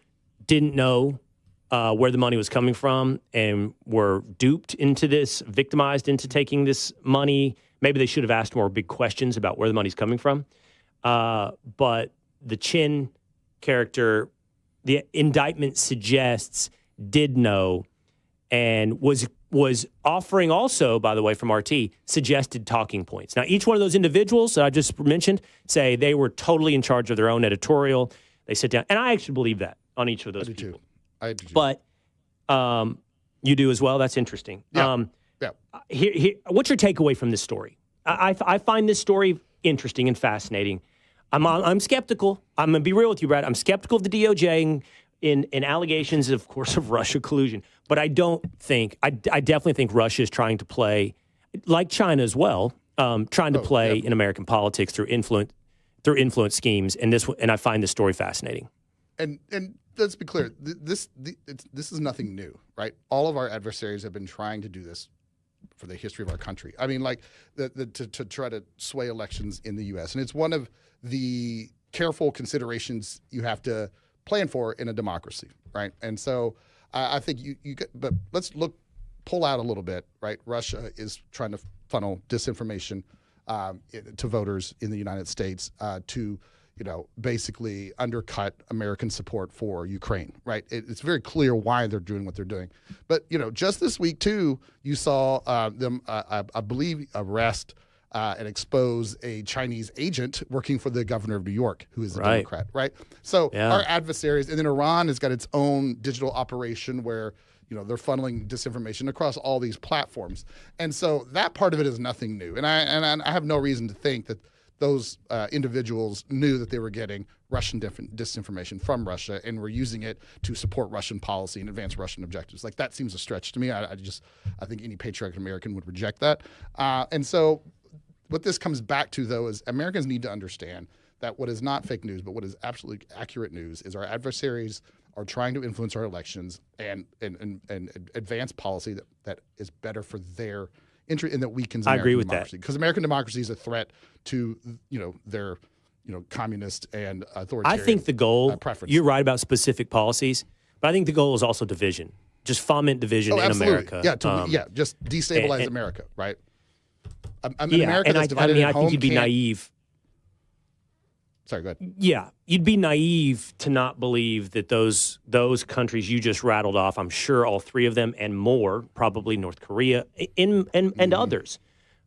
didn't know where the money was coming from and were duped into this, victimized into taking this money. Maybe they should have asked more big questions about where the money's coming from. But the Chin character, the indictment suggests, did know and was was offering also, by the way, from RT, suggested talking points. Now, each one of those individuals that I just mentioned say they were totally in charge of their own editorial. They sit down. And I actually believe that on each of those people. I do too. But you do as well? That's interesting. Yeah. Here, what's your takeaway from this story? I find this story interesting and fascinating. I'm skeptical. I'm going to be real with you, Brad. I'm skeptical of the DOJ in allegations, of course, of Russia collusion. But I definitely think Russia is trying to play, like China as well, trying to play in American politics through influence schemes. And I find this story fascinating. And let's be clear, this is nothing new, right? All of our adversaries have been trying to do this for the history of our country. I mean, like to try to sway elections in the U.S. And it's one of the careful considerations you have to plan for in a democracy, right? And so I think you get, but let's pull out a little bit, right? Russia is trying to funnel disinformation to voters in the United States to, basically undercut American support for Ukraine, right? It's very clear why they're doing what they're doing. But, just this week, too, you saw them, I believe, arrest and expose a Chinese agent working for the governor of New York, who is a Democrat, right? So our adversaries, and then Iran has got its own digital operation where, they're funneling disinformation across all these platforms. And so that part of it is nothing new. And I have no reason to think that those individuals knew that they were getting Russian disinformation from Russia and were using it to support Russian policy and advance Russian objectives. Like, that seems a stretch to me. I think any patriotic American would reject that. And so what this comes back to, though, is Americans need to understand that what is not fake news, but what is absolutely accurate news, is our adversaries are trying to influence our elections and advance policy that is better for their interest and that weakens American agree with democracy. Because American democracy is a threat to their communist and authoritarian I think the goal, preference. You're right about specific policies, but I think the goal is also division. Just foment division in absolutely. America. Just destabilize America, right? America that's divided I think you'd be naive. Sorry, go ahead. Yeah, you'd be naive to not believe that those countries you just rattled off, I'm sure all three of them and more, probably North Korea and others,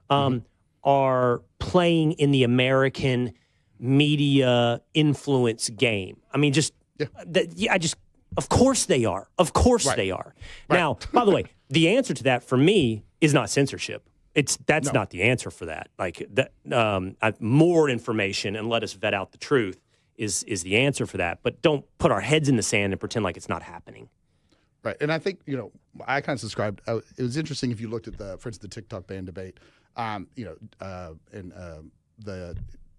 are playing in the American media influence game. I mean, of course they are. Of course they are. Right. Now, by the way, the answer to that for me is not censorship. That's not the answer for that. Like that, more information and let us vet out the truth is the answer for that. But don't put our heads in the sand and pretend like it's not happening. Right, and I think I kind of subscribed. It was interesting if you looked at for instance, the TikTok ban debate. And the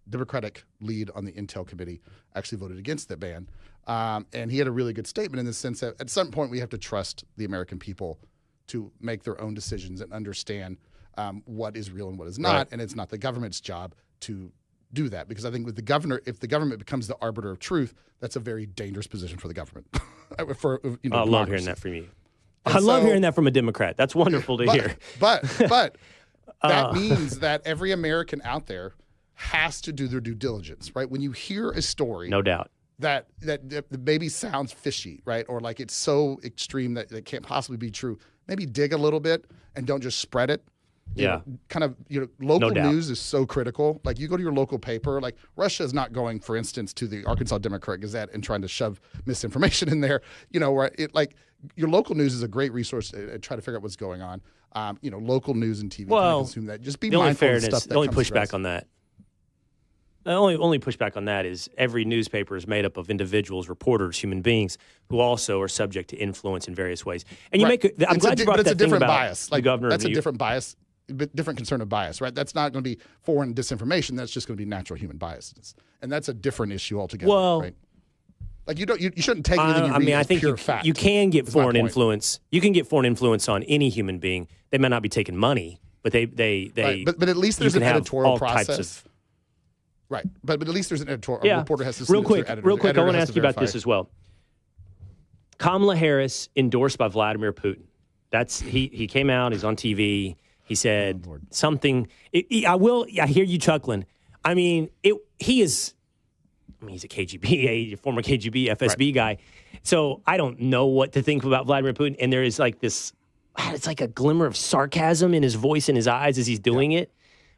Democratic lead on the Intel committee actually voted against the ban, and he had a really good statement in the sense that at some point we have to trust the American people to make their own decisions and understand what is real and what is not, right. And it's not the government's job to do that, because I think with the governor, if the government becomes the arbiter of truth, that's a very dangerous position for the government. I love hearing that from you. I love hearing that from a Democrat. That's wonderful to hear. But that means that every American out there has to do their due diligence, right? When you hear a story, no doubt, that maybe sounds fishy, right? Or like it's so extreme that it can't possibly be true. Maybe dig a little bit and don't just spread it. Local news is so critical. Like, you go to your local paper, like Russia is not going, for instance, to the Arkansas Democrat Gazette and trying to shove misinformation in there. Where your local news is a great resource to try to figure out what's going on. Local news and TV. Well, consume that. Just be mindful of stuff that the only comes pushback on that. The only pushback on that is every newspaper is made up of individuals, reporters, human beings who also are subject to influence in various ways. And you I'm glad you brought that thing about bias. The governor. That's a different bias. Different concern of bias, right? That's not going to be foreign disinformation. That's just going to be natural human biases, and that's a different issue altogether. Well, right? Like you shouldn't take anything you read as pure fact. You can get foreign influence. You can get foreign influence on any human being. They may not be taking money, but they. Right. But at least there's an editorial process. Right, but at least there's an editorial. A reporter has to real quick. I want to ask you about this as well. Kamala Harris endorsed by Vladimir Putin. That's he came out. He's on TV. He said something. I hear you chuckling. I mean, he's a KGB, a former KGB, FSB guy. So I don't know what to think about Vladimir Putin. And there is like this it's like a glimmer of sarcasm in his voice and his eyes as he's doing it.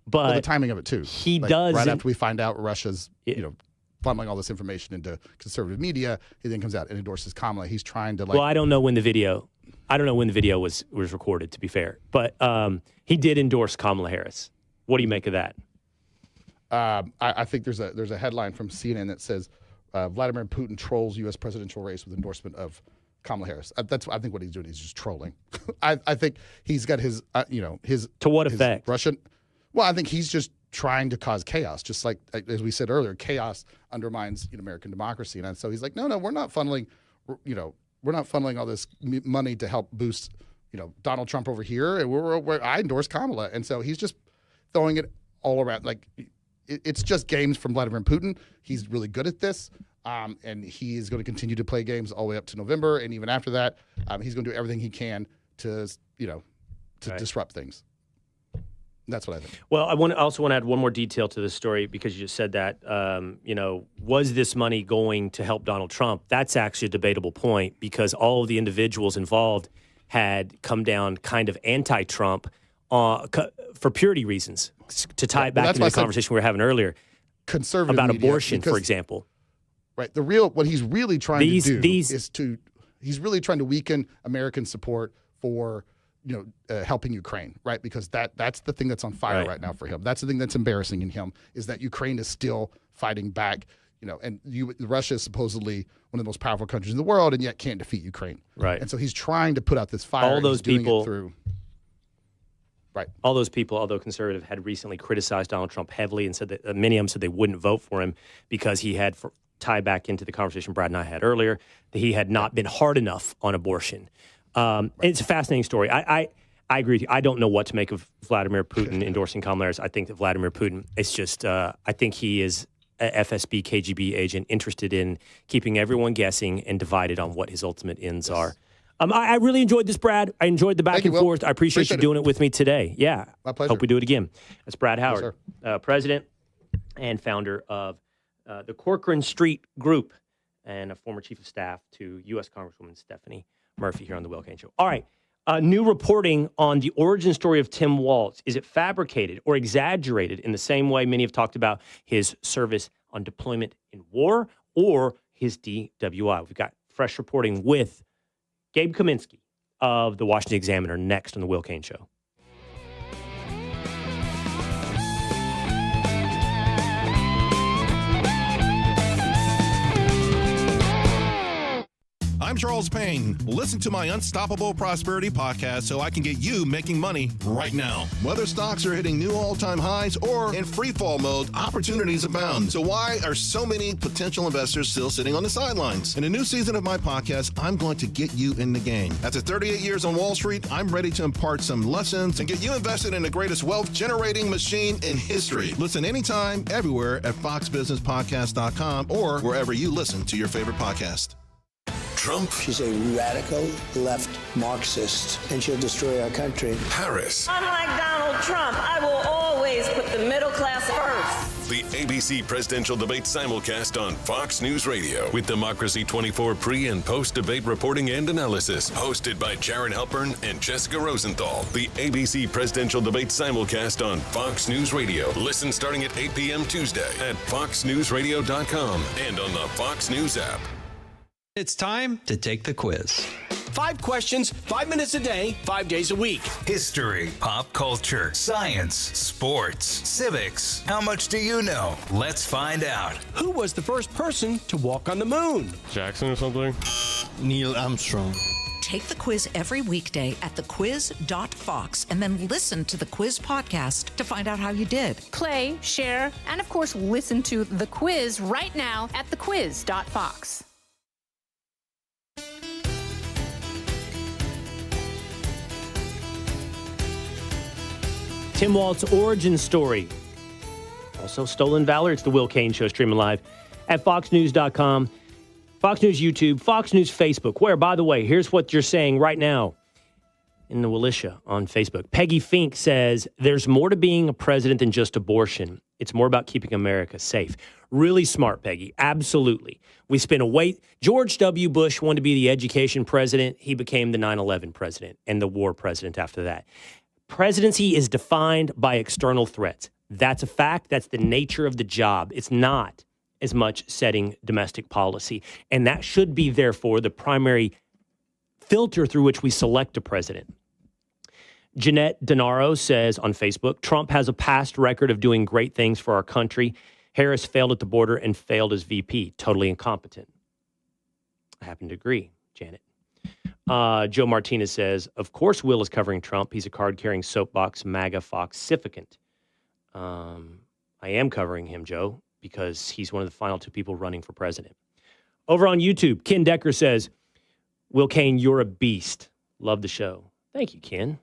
But well, the timing of it too. He does right after we find out Russia's funneling all this information into conservative media. He then comes out and endorses Kamala. He's trying to Well, I don't know when the video was recorded, to be fair, but he did endorse Kamala Harris. What do you make of that? I think there's a headline from CNN that says Vladimir Putin trolls U.S. presidential race with endorsement of Kamala Harris. I think what he's doing. He's just trolling. I think he's got his his to what effect Russian. Well, I think he's just trying to cause chaos, just like as we said earlier, chaos undermines American democracy, and so he's like, no, we're not funneling, we're not funneling all this money to help boost, Donald Trump over here, and I endorse Kamala, and so he's just throwing it all around. Like it's just games from Vladimir Putin. He's really good at this, and he is going to continue to play games all the way up to November, and even after that, he's going to do everything he can to disrupt things. That's what I think. Well, I also want to add one more detail to this story because you just said that, was this money going to help Donald Trump? That's actually a debatable point because all of the individuals involved had come down kind of anti-Trump for purity reasons, to tie it back into the conversation we were having earlier conservative about media, abortion, for example. Right. What he's really trying to do is he's really trying to weaken American support for helping Ukraine, right? Because that's the thing that's on fire right now for him. That's the thing that's embarrassing in him is that Ukraine is still fighting back, and Russia is supposedly one of the most powerful countries in the world and yet can't defeat Ukraine. Right. And so he's trying to put out this fire. All those people through. Right. All those people, although conservative, had recently criticized Donald Trump heavily and said that many of them said they wouldn't vote for him because he had tie back into the conversation Brad and I had earlier that he had not been hard enough on abortion. It's a fascinating story. I agree with you. I don't know what to make of Vladimir Putin endorsing Kamala Harris. I think that Vladimir Putin, it's just, I think he is a FSB, KGB agent interested in keeping everyone guessing and divided on what his ultimate ends are. I really enjoyed this, Brad. I enjoyed the back and forth. I appreciate you doing it with me today. Yeah. My pleasure. Hope we do it again. That's Brad Howard, president and founder of the Corcoran Street Group and a former chief of staff to U.S. Congresswoman Stephanie Murphy here on the Will Cain Show. All right. New reporting on the origin story of Tim Walz. Is it fabricated or exaggerated in the same way many have talked about his service on deployment in war or his DWI? We've got fresh reporting with Gabe Kaminsky of the Washington Examiner next on the Will Cain Show. I'm Charles Payne. Listen to my Unstoppable Prosperity podcast so I can get you making money right now. Whether stocks are hitting new all-time highs or in free fall mode, opportunities abound. So why are so many potential investors still sitting on the sidelines? In a new season of my podcast, I'm going to get you in the game. After 38 years on Wall Street, I'm ready to impart some lessons and get you invested in the greatest wealth-generating machine in history. Listen anytime, everywhere at foxbusinesspodcast.com or wherever you listen to your favorite podcast. Trump. She's a radical left Marxist, and she'll destroy our country. Harris. Unlike Donald Trump, I will always put the middle class first. The ABC presidential debate simulcast on Fox News Radio with Democracy 24 pre- and post-debate reporting and analysis. Hosted by Jaron Halpern and Jessica Rosenthal. The ABC presidential debate simulcast on Fox News Radio. Listen starting at 8 p.m. Tuesday at foxnewsradio.com and on the Fox News app. It's time to take the quiz. 5 questions, 5 minutes a day, 5 days a week. History, pop culture, science, sports, civics. How much do you know? Let's find out. Who was the first person to walk on the moon? Jackson or something? Neil Armstrong. Take the quiz every weekday at thequiz.fox and then listen to the quiz podcast to find out how you did. Play, share, and of course, listen to the quiz right now at thequiz.fox. Tim Walz's origin story. Also Stolen Valor. It's the Will Cain Show streaming live at foxnews.com, Fox News YouTube, Fox News Facebook, where, by the way, here's what you're saying right now. in the Willisha on Facebook. Peggy Fink says, there's more to being a president than just abortion. It's more about keeping America safe. Really smart, Peggy. Absolutely. We spent a wait. George W. Bush wanted to be the education president. He became the 9/11 president and the war president after that. Presidency is defined by external threats. That's a fact. That's the nature of the job. It's not as much setting domestic policy. And that should be, therefore, the primary filter through which we select a president. Jeanette Denaro says on Facebook, Trump has a past record of doing great things for our country. Harris failed at the border and failed as VP. Totally incompetent. I happen to agree, Janet. Joe Martinez says, of course Will is covering Trump. He's a card-carrying soapbox, MAGA foxificant. I am covering him, Joe, because he's one of the final two people running for president. Over on YouTube, Ken Decker says, Will Cain, you're a beast. Love the show. Thank you, Ken.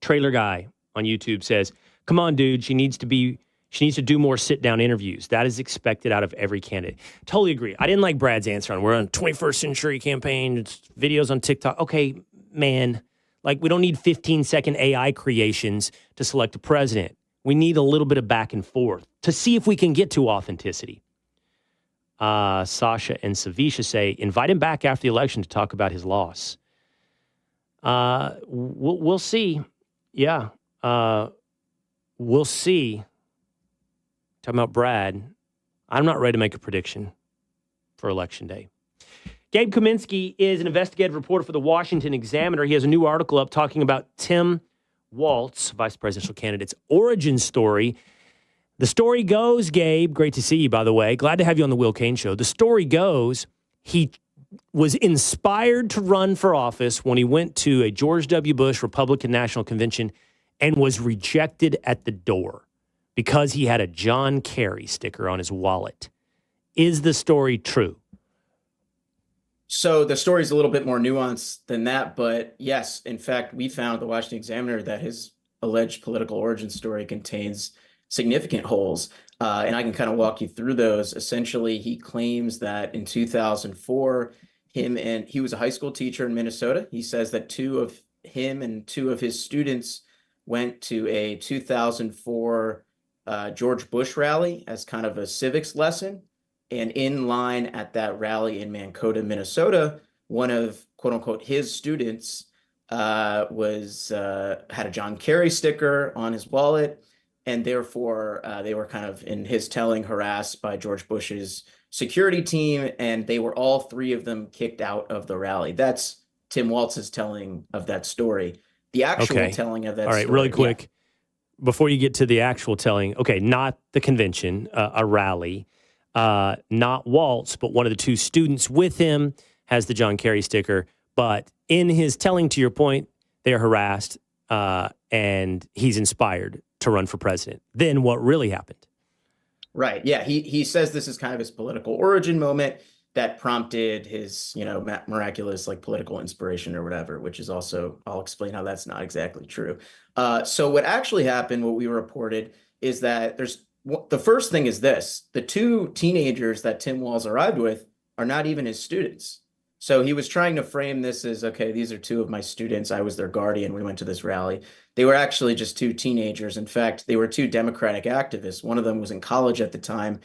Trailer Guy on YouTube says, come on, dude, she needs to do more sit-down interviews. That is expected out of every candidate. Totally agree. I didn't like Brad's answer on we're on 21st century campaign. It's videos on TikTok. Okay, man, like we don't need 15-second AI creations to select a president. We need a little bit of back and forth to see if we can get to authenticity. Sasha and Savisha say, invite him back after the election to talk about his loss. We'll see. Yeah. We'll see. Talking about Brad, I'm not ready to make a prediction for Election Day. Gabe Kaminsky is an investigative reporter for the Washington Examiner. He has a new article up talking about Tim Walz, vice presidential candidate's origin story. The story goes, Gabe, great to see you, by the way. Glad to have you on the Will Cain Show. The story goes, he was inspired to run for office when he went to a George W. Bush Republican National Convention and was rejected at the door because he had a John Kerry sticker on his wallet. Is the story true? So the story is a little bit more nuanced than that, but yes, in fact, we found at the Washington Examiner that his alleged political origin story contains significant holes, and I can kind of walk you through those. Essentially, he claims that in 2004, he was a high school teacher in Minnesota. He says that two of his students went to a 2004 George Bush rally as kind of a civics lesson. And in line at that rally in Mankato, Minnesota, one of quote unquote his students had a John Kerry sticker on his wallet, and therefore they were kind of, in his telling, harassed by George Bush's security team, and they were all three of them kicked out of the rally. That's Tim Walz's telling of that story. The actual telling of that story. All right, really quick, before you get to the actual telling, not the convention, a rally. Not Waltz, but one of the two students with him has the John Kerry sticker. But in his telling, to your point, they're harassed and he's inspired to run for president. Then what really happened? Right. Yeah. He says this is kind of his political origin moment that prompted his, miraculous political inspiration or whatever, which is also, I'll explain how that's not exactly true. So what actually happened, what we reported, is that the first thing is this: the two teenagers that Tim Walz arrived with are not even his students. So he was trying to frame this as, okay, these are two of my students. I was their guardian. We went to this rally. They were actually just two teenagers. In fact, they were two Democratic activists. One of them was in college at the time.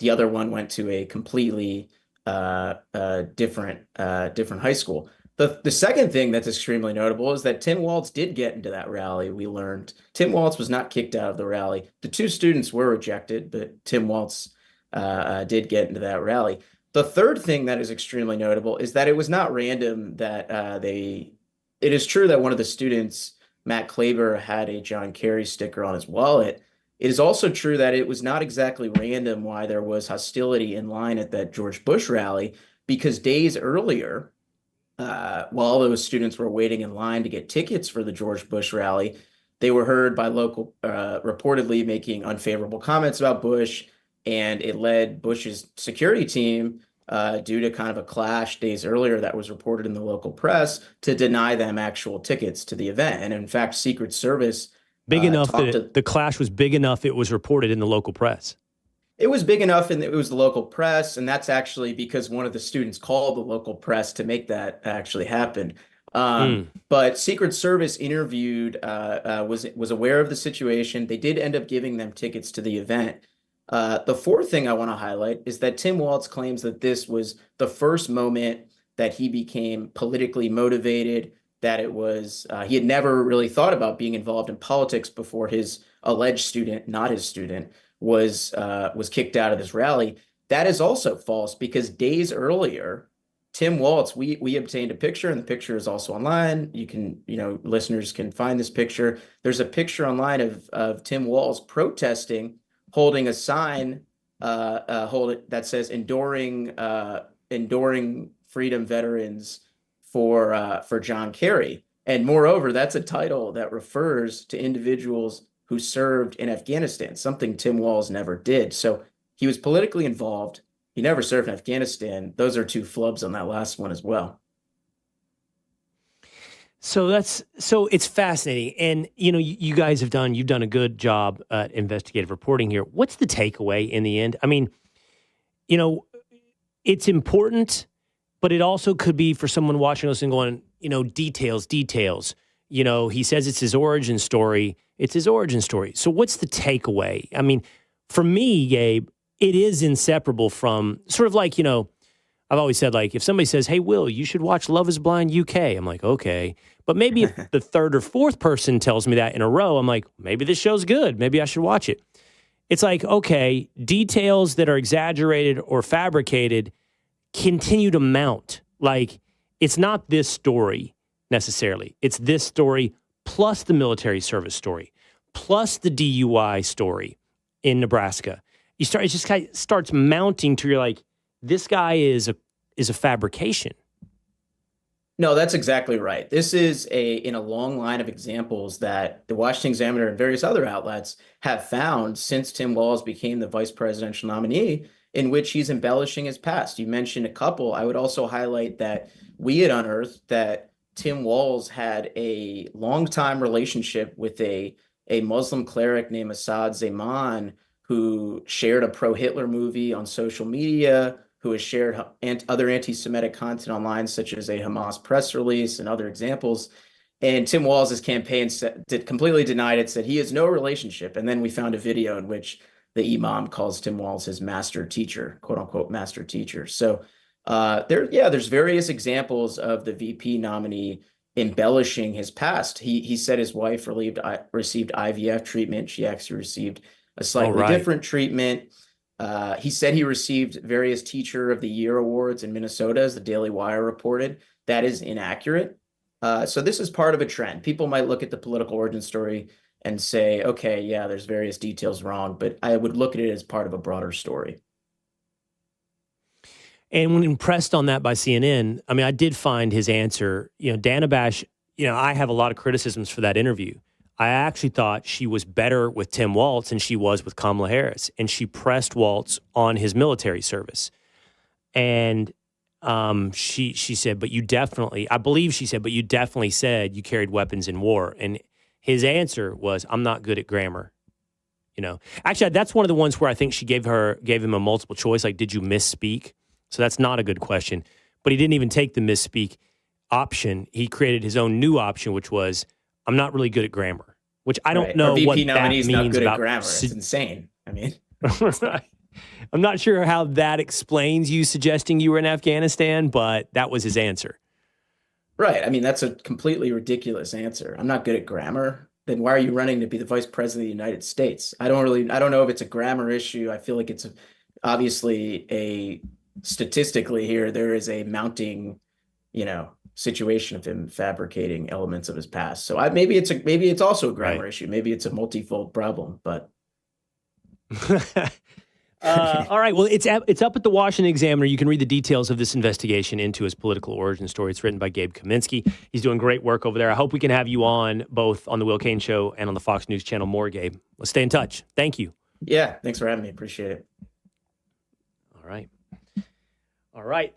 The other one went to a completely different high school. The second thing that's extremely notable is that Tim Walz did get into that rally. We learned Tim Walz was not kicked out of the rally. The two students were rejected, but Tim Walz did get into that rally. The third thing that is extremely notable is that it was not random that it is true that one of the students, Matt Klaber, had a John Kerry sticker on his wallet. It is also true that it was not exactly random why there was hostility in line at that George Bush rally, because days earlier, while those students were waiting in line to get tickets for the George Bush rally, they were heard by local, reportedly making unfavorable comments about Bush, and it led Bush's security team, due to kind of a clash days earlier that was reported in the local press, to deny them actual tickets to the event. And in fact, Secret Service big enough that the clash was big enough it was reported in the local press. It was big enough, and it was the local press, and that's actually because one of the students called the local press to make that actually happen. But Secret Service interviewed, was aware of the situation. They did end up giving them tickets to the event. The fourth thing I want to highlight is that Tim Walz claims that this was the first moment that he became politically motivated, that it was, he had never really thought about being involved in politics before his alleged student, not his student, was kicked out of this rally. That is also false, because days earlier, Tim Walz, we obtained a picture, and the picture is also online. You can, listeners can find this picture. There's a picture online of Tim Walz protesting, holding a sign that says enduring freedom veterans for John Kerry. And moreover, that's a title that refers to individuals who served in Afghanistan, something Tim Walz never did. So he was politically involved. He never served in Afghanistan. Those are two flubs on that last one as well. So it's fascinating. And, you guys you've done a good job at investigative reporting here. What's the takeaway in the end? I mean, it's important, but it also could be for someone watching us and going, details. He says it's his origin story. It's his origin story. So what's the takeaway? I mean, for me, Gabe, it is inseparable from sort of like, I've always said, like, if somebody says, hey, Will, you should watch Love is Blind UK, I'm like, okay. But maybe if the third or fourth person tells me that in a row, I'm like, maybe this show's good. Maybe I should watch it. It's like, okay, details that are exaggerated or fabricated continue to mount. Like, it's not this story necessarily. It's this story plus the military service story, plus the DUI story in Nebraska. It just kind of starts mounting to you're like, this guy is a fabrication. No, that's exactly right. This is in a long line of examples that the Washington Examiner and various other outlets have found since Tim Walz became the vice presidential nominee, in which he's embellishing his past. You mentioned a couple. I would also highlight that we had unearthed that Tim Walz had a long-time relationship with a Muslim cleric named Assad Zaman, who shared a pro-Hitler movie on social media, who has shared other anti-Semitic content online, such as a Hamas press release and other examples. And Tim Walz's campaign completely denied it, said he has no relationship. And then we found a video in which the imam calls Tim Walz his master teacher, quote unquote, master teacher. So there's various examples of the VP nominee embellishing his past. He said his wife received IVF treatment. She actually received a slightly different treatment. He said he received various Teacher of the Year awards in Minnesota, as the Daily Wire reported. That is inaccurate. So this is part of a trend. People might look at the political origin story and say, okay, yeah, there's various details wrong, but I would look at it as part of a broader story. And when impressed on that by CNN, I mean, I did find his answer, Dana Bash, I have a lot of criticisms for that interview. I actually thought she was better with Tim Walz than she was with Kamala Harris, and she pressed Walz on his military service. And she said, but you definitely said you carried weapons in war. And his answer was, I'm not good at grammar. Actually, that's one of the ones where I think she gave him a multiple choice, like, did you misspeak? So that's not a good question. But he didn't even take the misspeak option. He created his own new option, which was, I'm not really good at grammar, which I don't know what that means not good about at grammar. It's insane. I mean, I'm not sure how that explains you suggesting you were in Afghanistan, but that was his answer. Right. I mean, that's a completely ridiculous answer. I'm not good at grammar. Then why are you running to be the vice president of the United States? I don't know if it's a grammar issue. I feel like it's obviously statistically here, there is a mounting, situation of him fabricating elements of his past. So maybe it's also a grammar issue. Maybe it's a multifold problem, but. All right. Well, it's up at the Washington Examiner. You can read the details of this investigation into his political origin story. It's written by Gabe Kaminsky. He's doing great work over there. I hope we can have you on both on the Will Cain Show and on the Fox News Channel more, Gabe. Let's stay in touch. Thank you. Yeah. Thanks for having me. Appreciate it. All right.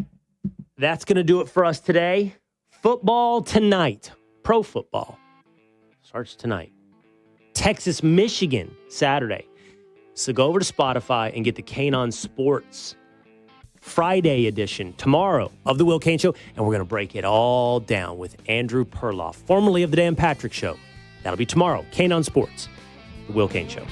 That's going to do it for us today. Football tonight. Pro football starts tonight. Texas, Michigan, Saturday. So go over to Spotify and get the Cain on Sports Friday edition tomorrow of The Will Cain Show, and we're going to break it all down with Andrew Perloff, formerly of The Dan Patrick Show. That'll be tomorrow. Cain on Sports, The Will Cain Show.